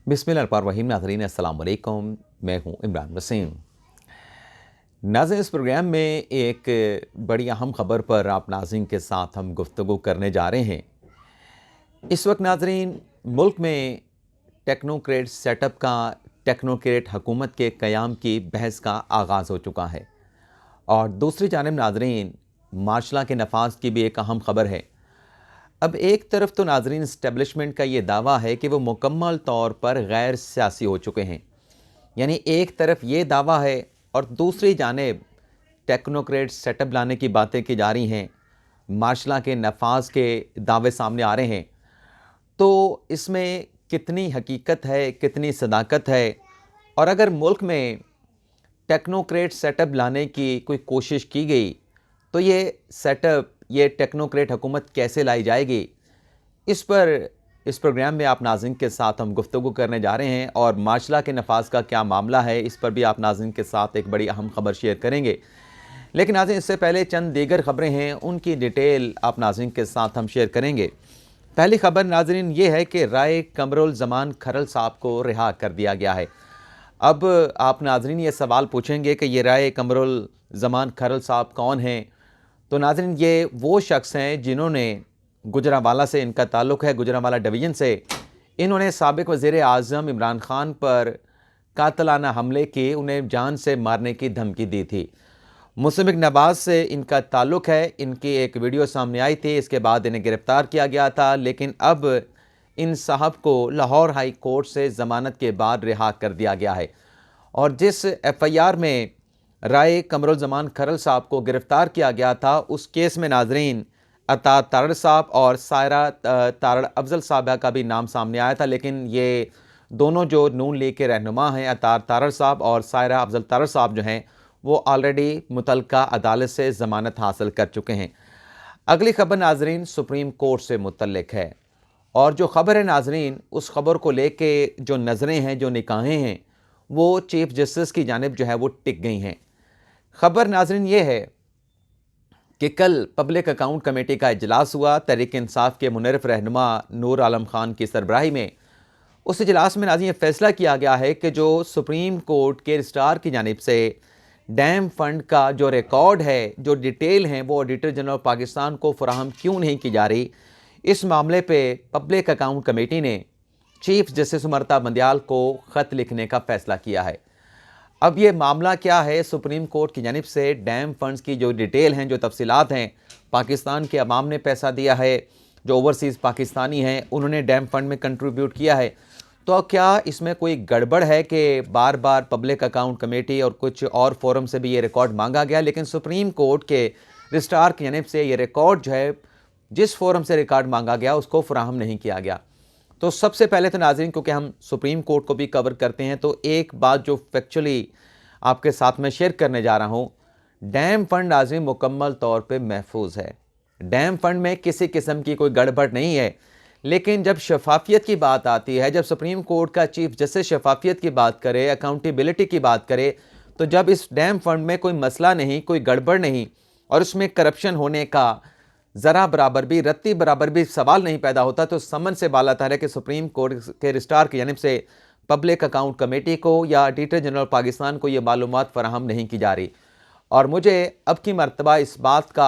बिस्मिल्लाहिर्रहमानिर्रहीम। नाज़रीन अस्सलाम वालेकुम, मैं हूं इमरान वसीम। नाज़रीन, इस प्रोग्राम में एक बड़ी अहम ख़बर पर आप नाज़रीन के साथ हम गुफ्तगू करने जा रहे हैं। इस वक्त नाज़रीन मुल्क में टेक्नोक्रेट सेटअप का, टेक्नोक्रेट हुकूमत के क़याम की बहस का आगाज़ हो चुका है और दूसरी जानिब नाज़रीन मार्शल लॉ के नफाज की भी एक अहम ख़बर है। अब एक तरफ तो नाज़रीन इस्टेब्लिशमेंट का ये दावा है कि वो मुकम्मल तौर पर गैर सियासी हो चुके हैं, यानी एक तरफ ये दावा है और दूसरी जानिब टेक्नोक्रेट सेटअप लाने की बातें की जा रही हैं, मार्शल लॉ के नफाज के दावे सामने आ रहे हैं। तो इसमें कितनी हकीकत है, कितनी सदाकत है, और अगर मुल्क में टेक्नोक्रेट सेटअप लाने की कोई कोशिश की गई तो ये सेटअप, ये टेक्नोक्रेट हुकूमत कैसे लाई जाएगी, इस पर इस प्रोग्राम में आप नाज़रीन के साथ हम गुफ्तगू करने जा रहे हैं। और मार्शल लॉ के नफाज का क्या मामला है, इस पर भी आप नाज़रीन के साथ एक बड़ी अहम खबर शेयर करेंगे। लेकिन नाज़रीन इससे पहले चंद दीगर ख़बरें हैं, उनकी डिटेल आप नाज़रीन के साथ हम शेयर करेंगे। पहली खबर नाज़रीन ये है कि राय कमरुल ज़मान खरल साहब को रिहा कर दिया गया है। अब आप नाज़रीन ये सवाल पूछेंगे कि ये राय कमरुल ज़मान खरल साहब कौन हैं। तो नाज़रीन ये वो शख्स हैं जिन्होंने गुजरांवाला से इनका ताल्लुक़ है, गुजरांवाला डिवीज़न से। इन्होंने साबिक़ वज़ीर आज़म इमरान ख़ान पर कातलाना हमले की, उन्हें जान से मारने की धमकी दी थी। मुस्लिम नवाज़ से इनका ताल्लुक़ है, इनकी एक वीडियो सामने आई थी, इसके बाद इन्हें गिरफ़्तार किया गया था। लेकिन अब इन साहब को लाहौर हाई कोर्ट से ज़मानत के बाद रिहा कर दिया गया है। और जिस FIR में राय कमरुल ज़मान खरल साहब को गिरफ़्तार किया गया था, उस केस में नाज़रीन अता तारड़ साहब और सायरा तारड़ अफजल साहबा का भी नाम सामने आया था। लेकिन ये दोनों जो नून लीग के रहनुमा हैं, अता तारड़ साहब और सायरा अफजल तारड़ साहब जो हैं, वो ऑलरेडी मुतलका अदालत से ज़मानत हासिल कर चुके हैं। अगली खबर नाज़रीन सुप्रीम कोर्ट से मुतल्लिक है, और जो ख़बर है नाज़रीन, उस ख़बर को लेके जो नज़रें हैं, जो निगाहें हैं, वो चीफ जस्टिस की जानिब जो है वो टिक गई हैं। ख़बर नाज़रीन ये है कि कल पब्लिक अकाउंट कमेटी का इजलास हुआ, तहरीक इंसाफ के मुनर्रफ रहनुमा नूर आलम खान की सरबराही में। उस इजलास में नाज़रीन ये फैसला किया गया है कि जो सुप्रीम कोर्ट के रजिस्ट्रार की जानिब से डैम फंड का जो रिकॉर्ड है, जो डिटेल हैं, वो ऑडिटर जनरल पाकिस्तान को फराहम क्यों नहीं की जा रही। इस मामले पे पब्लिक अकाउंट कमेटी ने चीफ जस्टिस उमरता बंदयाल को ख़त लिखने का फ़ैसला किया है। अब ये मामला क्या है, सुप्रीम कोर्ट की जानिब से डैम फंड्स की जो डिटेल हैं, जो तफसीलात हैं, पाकिस्तान के अवाम ने पैसा दिया है, जो ओवरसीज़ पाकिस्तानी हैं उन्होंने डैम फंड में कंट्रीब्यूट किया है। तो क्या इसमें कोई गड़बड़ है कि बार बार पब्लिक अकाउंट कमेटी और कुछ और फोरम से भी ये रिकॉर्ड मांगा गया, लेकिन सुप्रीम कोर्ट के रजिस्ट्रार की जानिब से ये रिकॉर्ड जो है, जिस फोरम से रिकॉर्ड मांगा गया उसको फराहम नहीं किया गया। तो सबसे पहले तो नाज़रीन, क्योंकि हम सुप्रीम कोर्ट को भी कवर करते हैं, तो एक बात जो फैक्चुअली आपके साथ में शेयर करने जा रहा हूँ, डैम फंड नाज़रीन मुकम्मल तौर पे महफूज है। डैम फंड में किसी किस्म की कोई गड़बड़ नहीं है। लेकिन जब शफाफियत की बात आती है, जब सुप्रीम कोर्ट का चीफ जस्टिस शफाफियत की बात करे, अकाउंटेबिलिटी की बात करे, तो जब इस डैम फंड में कोई मसला नहीं, कोई गड़बड़ नहीं, और उसमें करप्शन होने का ज़रा बराबर भी, रत्ती बराबर भी सवाल नहीं पैदा होता, तो समन से बालातर है कि सुप्रीम कोर्ट के रजिस्ट्रार की जानिब से पब्लिक अकाउंट कमेटी को या ऑडिटर जनरल पाकिस्तान को ये मालूमात फराहम नहीं की जा रही। और मुझे अब की मरतबा इस बात का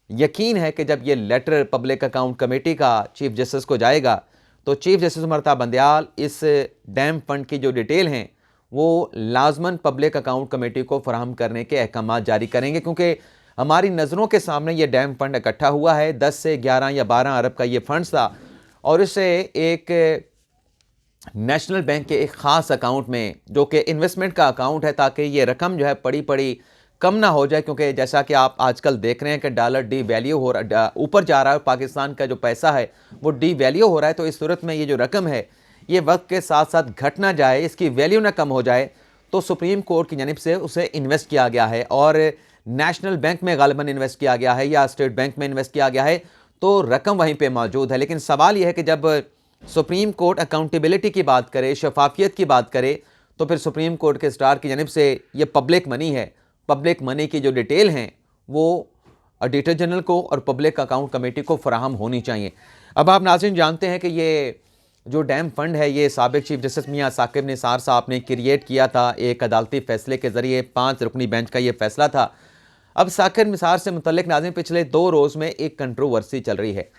यकीन है कि जब ये लेटर पब्लिक अकाउंट कमेटी का चीफ जस्टिस को जाएगा, तो चीफ जस्टिस उमरता बंदयाल इस डैम फंड की जो डिटेल हैं वो लाजमन पब्लिक अकाउंट कमेटी को फराहम करने के अहकाम जारी करेंगे, क्योंकि हमारी नज़रों के सामने ये डैम फंड इकट्ठा हुआ है। 10 से 11 या 12 अरब का ये फंड था, और इसे एक नेशनल बैंक के एक ख़ास अकाउंट में, जो कि इन्वेस्टमेंट का अकाउंट है, ताकि ये रकम जो है पड़ी पड़ी कम ना हो जाए, क्योंकि जैसा कि आप आजकल देख रहे हैं कि डॉलर डी वैल्यू हो रहा, ऊपर जा रहा है, पाकिस्तान का जो पैसा है वो डी वैल्यू हो रहा है। तो इस सूरत में ये जो रकम है ये वक्त के साथ साथ घट ना जाए, इसकी वैल्यू ना कम हो जाए, तो सुप्रीम कोर्ट की जानिब से उसे इन्वेस्ट किया गया है, और नेशनल बैंक में गालिबन इन्वेस्ट किया गया है या स्टेट बैंक में इन्वेस्ट किया गया है, तो रकम वहीं पर मौजूद है। लेकिन सवाल यह है कि जब सुप्रीम कोर्ट अकाउंटेबिलिटी की बात करे, शफाफियत की बात करे, तो फिर सुप्रीम कोर्ट के रजिस्ट्रार की जानिब से ये पब्लिक मनी है, पब्लिक मनी की जो डिटेल हैं वो ऑडिटर जनरल को और पब्लिक अकाउंट कमेटी को फराहम होनी चाहिए। अब आप नाज़रीन जानते हैं कि ये जो डैम फंड है ये साबिक चीफ जस्टिस मियां साकिब निसार साहब ने क्रिएट किया था। एक अदालती फैसले के ज़रिए 5 रुकनी बेंच का ये फैसला था। अब साकिब निसार से मुतल्लिक नाज़रीन पिछले 2 रोज़ में एक कंट्रोवर्सी चल रही है,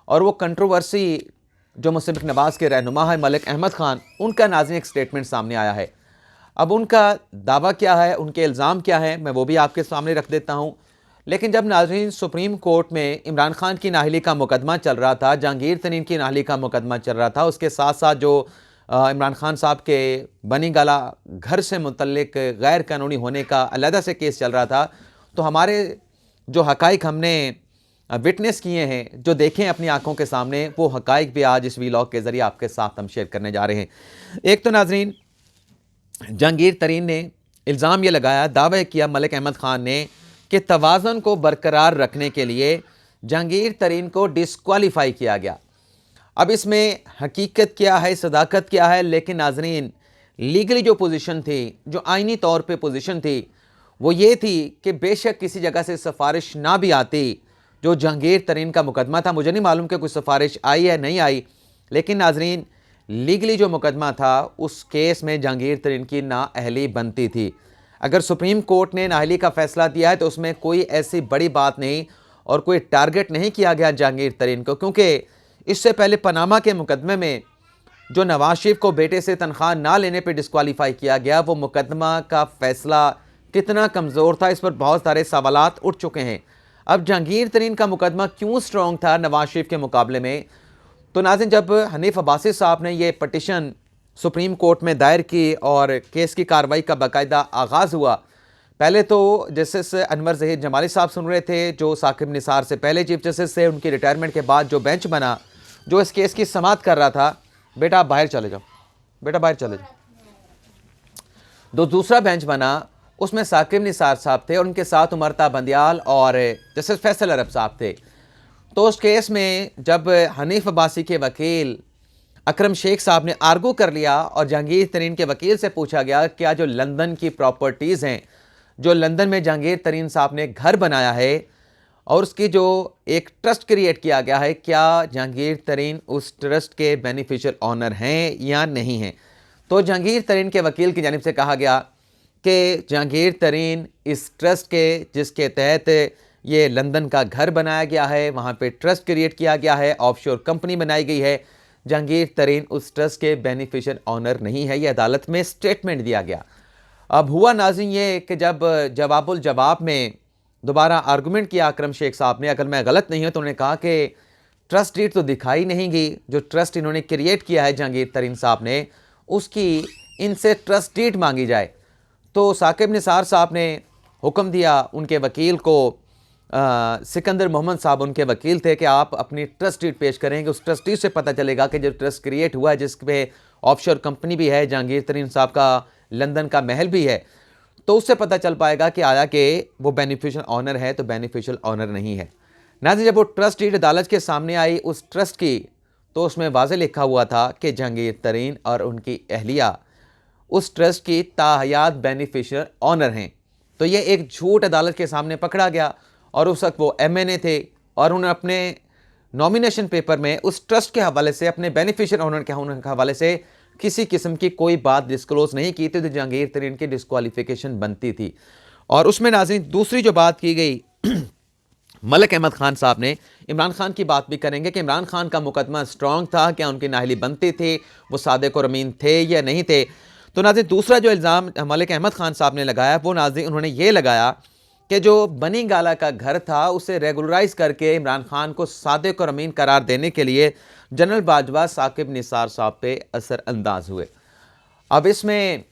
और वो कंट्रोवर्सी जो मुस्लिम लीग नवाज़ के रहनुमा है मलिक अहमद ख़ान, उनका नाज़रीन एक स्टेटमेंट सामने आया है। अब उनका दावा क्या है, उनके इल्ज़ाम क्या है, मैं वो भी आपके सामने रख देता हूँ। लेकिन जब नाज़रीन सुप्रीम कोर्ट में इमरान खान की नाअहली का मुकदमा चल रहा था, जहांगीर तरीन की नाअहली का मुकदमा चल रहा था, उसके साथ साथ जो इमरान खान साहब के बनी गाला घर से मुतल्लिक गैर कानूनी होने का अलहदा से केस चल रहा था, तो हमारे जो हक़ाइक़ हमने विटनेस किए हैं, जो देखें अपनी आंखों के सामने, वो हक़ाइक़ भी आज इस वीलॉग के ज़रिए आपके साथ हम शेयर करने जा रहे हैं। एक तो नाज़रीन जहांगीर तरीन ने इल्ज़ाम ये लगाया, दावा किया मलिक अहमद ख़ान ने कि तवाज़ुन को बरकरार रखने के लिए जहांगीर तरीन को डिस्क्वालीफाई किया गया। अब इसमें हकीकत क्या है, सदाकत क्या है, लेकिन नाज़रीन लीगली जो पोजीशन थी, जो आइनी तौर पे पोजीशन थी, वो ये थी कि बेशक किसी जगह से सिफारिश ना भी आती, जो जहांगीर तरीन का मुकदमा था, मुझे नहीं मालूम कि कोई सिफारिश आई है नहीं आई, लेकिन नाज़रीन लीगली जो मुकदमा था उस केस में जहांगीर तरीन की नाअहली बनती थी। अगर सुप्रीम कोर्ट ने नाअहली का फ़ैसला दिया है तो उसमें कोई ऐसी बड़ी बात नहीं और कोई टारगेट नहीं किया गया जहांगीर तरीन को, क्योंकि इससे पहले पनामा के मुकदमे में जो नवाज शरीफ को बेटे से तनख्वाह ना लेने पर डिस्क्वालीफाई किया गया, वो मुकदमा का फ़ैसला कितना कमज़ोर था, इस पर बहुत सारे सवालात उठ चुके हैं। अब जहांगीर तरीन का मुकदमा क्यों स्ट्रॉन्ग था नवाज शरीफ के मुकाबले में, तो नाज़रीन जब हनीफ अब्बासी साहब ने ये पटिशन सुप्रीम कोर्ट में दायर की और केस की कार्रवाई का बाकायदा आगाज़ हुआ, पहले तो जस्टिस अनवर ज़हीर जमाली साहब सुन रहे थे, जो साकिब निसार से पहले चीफ जस्टिस थे। उनकी रिटायरमेंट के बाद जो बेंच बना, जो इस केस की समाअत कर रहा था, बेटा आप बाहर चले जाओ, बेटा बाहर चले जाओ, दूसरा बेंच बना, उसमें साकिब निसार साहब थे और उनके साथ उमरता बंदियाल और जस्टिस फैसल अरब साहब थे। तो उस केस में जब हनीफ अब्बासी के वकील अकरम शेख साहब ने आर्गू कर लिया और जहांगीर तरीन के वकील से पूछा गया क्या जो लंदन की प्रॉपर्टीज़ हैं, जो लंदन में जहांगीर तरीन साहब ने घर बनाया है और उसकी जो एक ट्रस्ट क्रिएट किया गया है, क्या जहांगीर तरीन उस ट्रस्ट के बेनिफिशियल ऑनर हैं या नहीं हैं। तो जहांगीर तरीन के वकील की जानिब से कहा गया कि जहांगीर तरीन इस ट्रस्ट के जिसके तहत ये लंदन का घर बनाया गया है, वहाँ पे ट्रस्ट क्रिएट किया गया है, ऑफशोर कंपनी बनाई गई है, जहांगीर तरीन उस ट्रस्ट के बेनिफिशियल ऑनर नहीं है। ये अदालत में स्टेटमेंट दिया गया। अब हुआ नाज़रीन ये कि जब जवाबुल जवाब में दोबारा आर्गूमेंट किया अकरम शेख साहब ने, अगर मैं गलत नहीं हूँ तो उन्होंने कहा कि ट्रस्ट डीड तो दिखाई नहीं गई, जो ट्रस्ट इन्होंने क्रिएट किया है जहांगीर तरीन साहब ने, उसकी इनसे ट्रस्ट डीड मांगी जाए। तो साकिब निसार साहब ने हुक्म दिया उनके वकील को, सिकंदर मोहम्मद साहब उनके वकील थे, कि आप अपनी ट्रस्ट डीड पेश करेंगे। उस ट्रस्ट डीड से पता चलेगा कि जो ट्रस्ट क्रिएट हुआ है, जिसपे ऑफशोर कंपनी भी है, जहांगीर तरीन साहब का लंदन का महल भी है, तो उससे पता चल पाएगा कि आया कि वो बेनिफिशियल ऑनर है तो बेनिफिशियल ऑनर नहीं है। नाज़रीन जब वो ट्रस्ट डीड अदालत के सामने आई उस ट्रस्ट की, तो उसमें वाज़ेह लिखा हुआ था कि जहांगीर तरीन और उनकी अहलिया उस ट्रस्ट की ताहयात बेनिफिशियल ऑनर हैं। तो ये एक झूठ अदालत के सामने पकड़ा गया और उस वक्त वो MNA थे और उन्होंने अपने नॉमिनेशन पेपर में उस ट्रस्ट के हवाले से, अपने बेनिफिशियल ऑनर के हवाले से किसी किस्म की कोई बात डिस्क्लोज नहीं की थी, तो जहांगीर तरीन की डिस्क्वालिफिकेशन बनती थी। और उसमें नाज़रीन दूसरी जो बात की गई मलिक अहमद ख़ान साहब ने, इमरान खान की बात भी करेंगे कि इमरान खान का मुकदमा स्ट्रॉन्ग था, क्या उनकी नाअहली बनती थी, वो सादिक और अमीन थे या नहीं थे। तो नाज़रीन दूसरा जो इल्ज़ाम मलिक अहमद ख़ान साहब ने लगाया, वो नाज़रीन उन्होंने ये लगाया कि जो बनी गाला का घर था उसे रेगुलराइज करके इमरान खान को सादिक और अमीन करार देने के लिए जनरल बाजवा साकिब निसार साहब पे असर अंदाज हुए। अब इसमें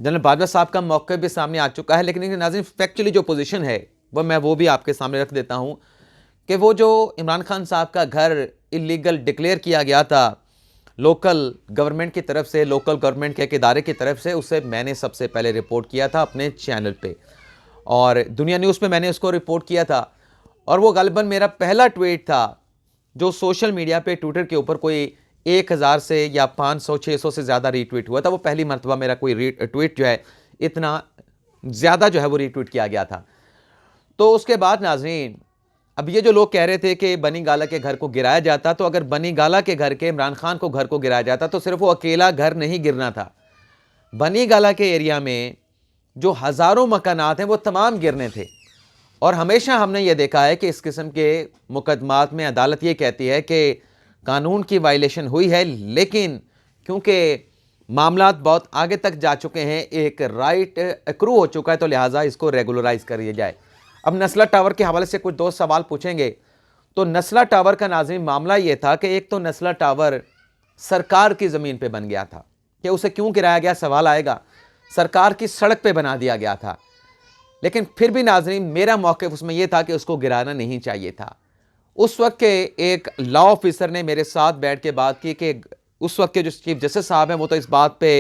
जनरल बाजवा साहब का मौक़िफ़ भी सामने आ चुका है, लेकिन नाज़रीन फैक्चुअली जो पोजीशन है वो भी आपके सामने रख देता हूँ कि वो जो इमरान खान साहब का घर इलीगल डिक्लेयर किया गया था लोकल गवर्नमेंट की तरफ से, लोकल गवर्नमेंट के एक इदारे की तरफ से, उसे मैंने सबसे पहले रिपोर्ट किया था अपने चैनल पे और दुनिया न्यूज़ पे मैंने उसको रिपोर्ट किया था। और वो गालिबन मेरा पहला ट्वीट था जो सोशल मीडिया पे ट्विटर के ऊपर कोई 1000 से या 500-600 से ज़्यादा रीट्वीट हुआ था। वो पहली मरतबा मेरा कोई ट्वीट जो है इतना ज़्यादा जो है वो रीट्वीट किया गया था। तो उसके बाद नाज़रीन अब ये जो लोग कह रहे थे कि बनी गाला के घर को गिराया जाता, तो अगर बनी गाला के घर के इमरान खान को घर को गिराया जाता तो सिर्फ वो अकेला घर नहीं गिरना था, बनी गाला के एरिया में जो हज़ारों मकानात हैं वो तमाम गिरने थे। और हमेशा हमने ये देखा है कि इस किस्म के मुकदमात में अदालत ये कहती है कि कानून की वायलेशन हुई है, लेकिन क्योंकि मामलात बहुत आगे तक जा चुके हैं, एक राइट एक्रू हो चुका है, तो लिहाजा इसको रेगुलराइज कर दिया जाए। अब नस्ला टावर के हवाले से कुछ दोस्त सवाल पूछेंगे, तो नस्ला टावर का नाज़रीन मामला ये था कि एक तो नस्ला टावर सरकार की ज़मीन पे बन गया था, कि उसे क्यों गिराया गया सवाल आएगा, सरकार की सड़क पे बना दिया गया था। लेकिन फिर भी नाज़रीन मेरा मौक़िफ़ उसमें यह था कि उसको गिराना नहीं चाहिए था। उस वक्त के एक लॉ ऑफिसर ने मेरे साथ बैठ के बात की कि उस वक्त के जो चीफ जस्टिस साहब हैं वो तो इस बात पे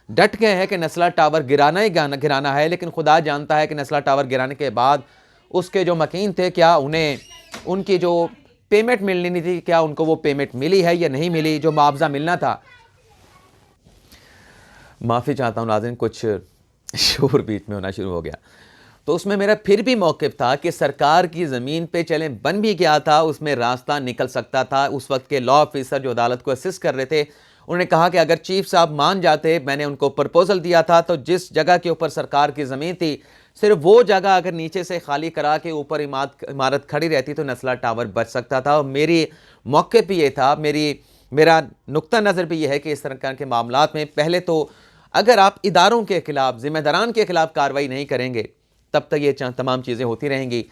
डट गए हैं कि नस्ला टावर गिराना ही गिराना है, लेकिन खुदा जानता है कि नस्ला टावर गिराने के बाद उसके जो मकीन थे, क्या उन्हें उनकी जो पेमेंट मिलनी थी, क्या उनको वो पेमेंट मिली है या नहीं मिली, जो मुआवजा मिलना था। माफ़ी चाहता हूँ नाज़रीन, कुछ शोर बीच में होना शुरू हो गया। तो उसमें मेरा फिर भी मौक़िफ़ था कि सरकार की ज़मीन पे चलें बन भी गया था, उसमें रास्ता निकल सकता था। उस वक्त के लॉ ऑफिसर जो अदालत को असिस्ट कर रहे थे, उन्होंने कहा कि अगर चीफ साहब मान जाते, मैंने उनको प्रपोज़ल दिया था, तो जिस जगह के ऊपर सरकार की ज़मीन थी सिर्फ वो जगह अगर नीचे से खाली करा के ऊपर इमारत खड़ी रहती तो नस्ला टावर बच सकता था। और मेरी मौक़िफ़ भी ये था, मेरा नुक्ता नज़र भी ये है कि इस तरह के मामलात में पहले तो अगर आप इदारों के ख़िलाफ़, ज़िम्मेदारान के ख़िलाफ़ कार्रवाई नहीं करेंगे तब तक ये तमाम चीज़ें होती रहेंगी।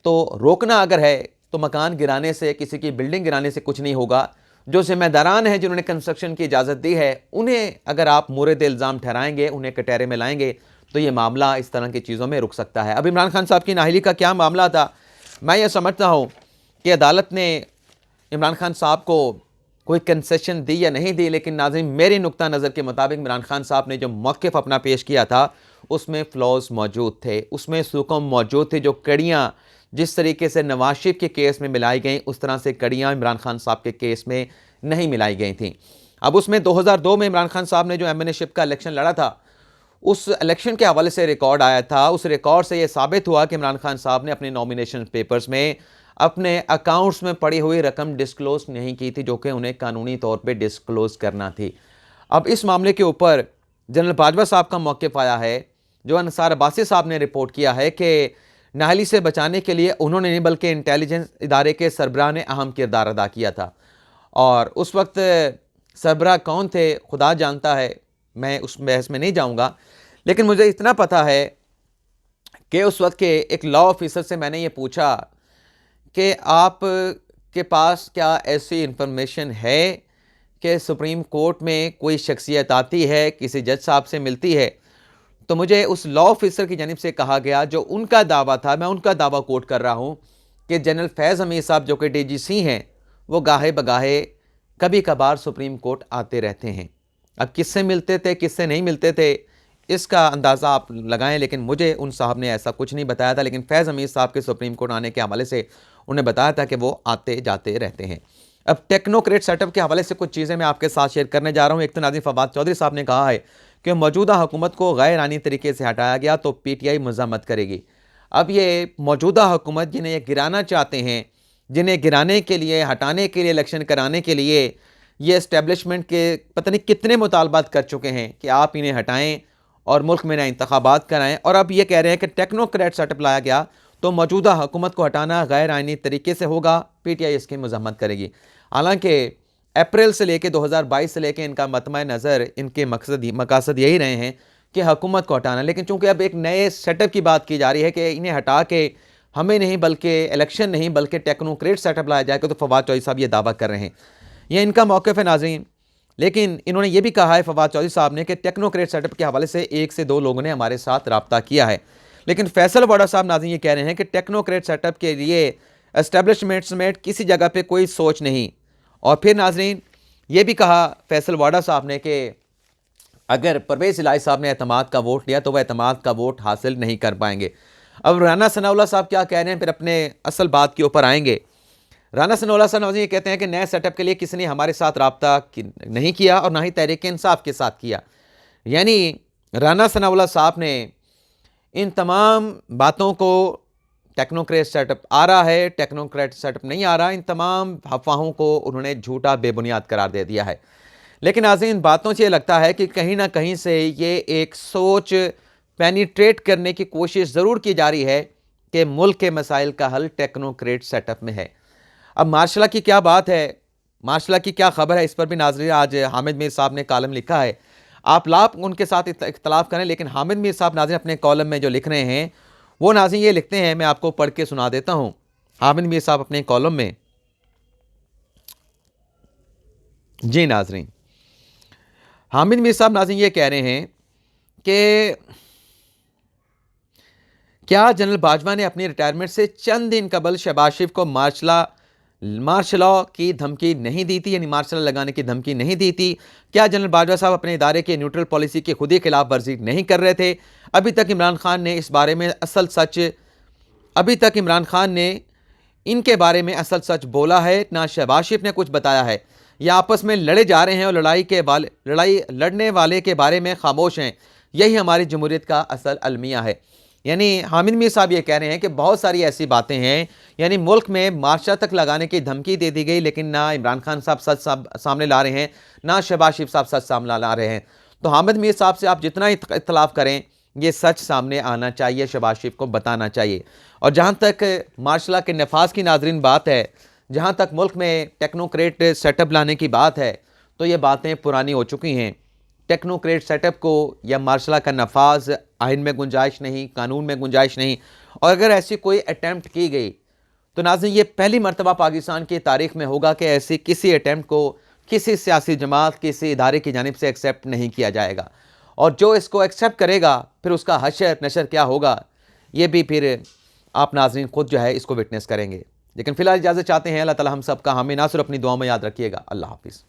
तो रोकना अगर है तो मकान गिराने से, किसी की बिल्डिंग गिराने से कुछ नहीं होगा। जो ज़िम्मेदारान हैं, जिन्होंने कंस्ट्रक्शन की इजाज़त दी है, उन्हें अगर आप मुर्द इल्ज़ाम ठहराएंगे, उन्हें कटहरे में लाएंगे, तो ये मामला इस तरह की चीज़ों में रुक सकता है। अब इमरान खान साहब की नाअहली का क्या मामला था, मैं ये समझता हूँ कि अदालत ने इमरान खान साहब को कोई कंसेशन दी या नहीं दी, लेकिन नाज़रीन मेरी नुक्ता नज़र के मुताबिक इमरान खान साहब ने जो मौक़िफ़ अपना पेश किया था उसमें फ़्लॉज़ मौजूद थे, उसमें सुकम मौजूद थे। जो कड़ियाँ जिस तरीके से नवाज शरीफ के केस में मिलाई गई, उस तरह से कड़ियाँ इमरान खान साहब के केस में नहीं मिलाई गई थी। अब उसमें 2002 में इमरान खान साहब ने जो एमएनए-शिप का इलेक्शन लड़ा था, उस इलेक्शन के हवाले से रिकॉर्ड आया था। उस रिकॉर्ड से ये साबित हुआ कि इमरान खान साहब ने अपने नॉमिनेशन पेपर्स में अपने अकाउंट्स में पड़ी हुई रकम डिस्क्लोज़ नहीं की थी, जो कि उन्हें कानूनी तौर पे डिस्क्लोज़ करना थी। अब इस मामले के ऊपर जनरल बाजवा साहब का मौक़िफ़ आया है, जो अंसार अब्बासी साहब ने रिपोर्ट किया है कि नाअहली से बचाने के लिए उन्होंने नहीं बल्कि इंटेलिजेंस इदारे के सरबराह ने अहम किरदार अदा किया था। और उस वक्त सरबराह कौन थे खुदा जानता है, मैं उस बहस में नहीं जाऊँगा, लेकिन मुझे इतना पता है कि उस वक्त के एक लॉ ऑफिसर से मैंने ये पूछा कि आप के पास क्या ऐसी इंफॉर्मेशन है कि सुप्रीम कोर्ट में कोई शख्सियत आती है, किसी जज साहब से मिलती है, तो मुझे उस लॉ ऑफिसर की जानिब से कहा गया, जो उनका दावा था, मैं उनका दावा कोट कर रहा हूँ, कि जनरल फैज़ हमीद साहब जो कि डीजीसी हैं, वो गाहे बगाहे कभी कभार सुप्रीम कोर्ट आते रहते हैं। अब किससे मिलते थे, किससे नहीं मिलते थे, इसका अंदाज़ा आप लगाएं, लेकिन मुझे उन साहब ने ऐसा कुछ नहीं बताया था। लेकिन फैज़ हमीद साहब के सुप्रीम कोर्ट आने के हवाले से उन्हें बताया था कि वो आते जाते रहते हैं। अब टेक्नोक्रेट सेटअप के हवाले से कुछ चीज़ें मैं आपके साथ शेयर करने जा रहा हूँ। एक तो नाज़रीन फवाद चौधरी साहब ने कहा है कि मौजूदा हुकूमत को गैर आइनी तरीके से हटाया गया तो पीटीआई मज़म्मत करेगी। अब ये मौजूदा हुकूमत जिन्हें ये गिराना चाहते हैं, जिन्हें गिराने के लिए, हटाने के लिए, इलेक्शन कराने के लिए ये इस्टेब्लिशमेंट के पता नहीं कितने मुतालबात कर चुके हैं कि आप इन्हें हटाएं और मुल्क में नए इंतखाबात कराएं, और अब ये कह रहे हैं कि टेक्नोक्रेट सेटअप लाया गया तो मौजूदा हुकूमत को हटाना गैर आइनी तरीके से होगा, पीटीआई इसकी मज़म्मत करेगी। हालांकि अप्रैल से लेकर 2022 से लेकर इनका मतमा नज़र, इनके मकसद यही रहे हैं कि हुकूमत को हटाना। लेकिन चूंकि अब एक नए सेटअप की बात की जा रही है कि इन्हें हटा के हमें नहीं बल्कि इलेक्शन नहीं बल्कि टेक्नोक्रेट सेटअप लाया जाएगा, तो फवाद चौधरी साहब ये दावा कर रहे हैं, यह इनका मौक़िफ़ है नाज़रीन। लेकिन इन्होंने ये भी कहा है फवाद चौधरी साहब ने कि टेक्नोक्रेट सेटअप के हवाले से 1 से 2 लोगों ने हमारे साथ रब्ता किया है। लेकिन फैसल वाडा साहब नाज़रीन ये कह रहे हैं कि टेक्नोक्रेट सेटअप के लिए एस्टेब्लिशमेंट समेत किसी जगह पे कोई सोच नहीं। और फिर नाज़रीन ये भी कहा फैसल वाडा साहब ने कि अगर परवेज़ इलाही साहब ने एतमाद का वोट लिया तो वह एतमाद का वोट हासिल नहीं कर पाएंगे। अब राना सनाउल्लाह साहब क्या कह रहे हैं, फिर अपने असल बात के ऊपर आएंगे। राना सनाउल्लाह साहब ये कहते हैं कि नए सेटअप के लिए किसी ने हमारे साथ रब्ता नहीं किया और ना ही तहरीक इंसाफ के साथ किया। यानी राना सनाउल्लाह साहब ने इन तमाम बातों को टेक्नोक्रेट सेटअप आ रहा है, टेक्नोक्रेट सेटअप नहीं आ रहा, इन तमाम अफवाहों को उन्होंने झूठा बेबुनियाद करार दे दिया है। लेकिन नाज़रीन, इन बातों से ये लगता है कि कहीं ना कहीं से ये एक सोच पेनिट्रेट करने की कोशिश ज़रूर की जा रही है कि मुल्क के मसाइल का हल टेक्नोक्रेट सेटअप में है। अब मार्शल की क्या बात है, मार्शल की क्या खबर है, इस पर भी नाज़रीन आज हामिद मीर साहब ने कॉलम लिखा है। आप लाभ उनके साथ इख्तलाफ करें, लेकिन हामिद मीर साहब नाज़रीन अपने कॉलम में जो लिख रहे हैं वो नाज़रीन ये लिखते हैं, मैं आपको पढ़ के सुना देता हूँ। हामिद मीर साहब अपने कॉलम में, जी नाज़रीन, हामिद मीर साहब नाज़रीन ये कह रहे हैं कि क्या जनरल बाजवा ने अपनी रिटायरमेंट से चंद दिन कबल शहबाज शरीफ को मार्शल लॉ की धमकी नहीं दी थी, यानी मार्शल लॉ लगाने की धमकी नहीं दी थी? क्या जनरल बाजवा साहब अपने इदारे के न्यूट्रल पॉलिसी की खुद ही खिलाफ वर्जी नहीं कर रहे थे? अभी तक इमरान खान ने इस बारे में असल सच, अभी तक इमरान खान ने इनके बारे में असल सच बोला है ना शहबाज शरीफ ने कुछ बताया है? या आपस में लड़े जा रहे हैं और लड़ाई लड़ने वाले के बारे में खामोश हैं? यही हमारी जमहूरियत का असल अलमिया है। यानी हामिद मीर साहब ये कह रहे हैं कि बहुत सारी ऐसी बातें हैं, यानी मुल्क में मार्शल तक लगाने की धमकी दे दी गई, लेकिन ना इमरान खान साहब सच सामने ला रहे हैं, ना शहबाज शरीफ साहब सच सामने ला रहे हैं। तो हामिद मीर साहब से आप जितना इख्तलाफ करें, ये सच सामने आना चाहिए, शहबाज शरीफ को बताना चाहिए। और जहाँ तक मार्शल के नफाज की नाजरीन बात है, जहाँ तक मुल्क में टेक्नोक्रेट सेटअप लाने की बात है, तो ये बातें पुरानी हो चुकी हैं। टेक्नोक्रेट सेटअप को या मार्शल का नफाज आइन में गुंजाइश नहीं, कानून में गुंजाइश नहीं। और अगर ऐसी कोई अटैम्प्ट की गई तो नाज़रीन ये पहली मरतबा पाकिस्तान की तारीख में होगा कि ऐसी किसी अटैम्प्ट को किसी सियासी जमात, किसी इदारे की जानिब से एक्सेप्ट नहीं किया जाएगा। और जो इसको एक्सेप्ट करेगा फिर उसका हशर नशर क्या होगा, ये भी फिर आप नाज़रीन खुद जो है इसको विटनेस करेंगे। लेकिन फ़िलहाल इजाज़त चाहते हैं। अल्लाह ताला हम सब का हामी नासिर अपनी दुआ में याद रखिएगा। अल्लाह हाफिज़।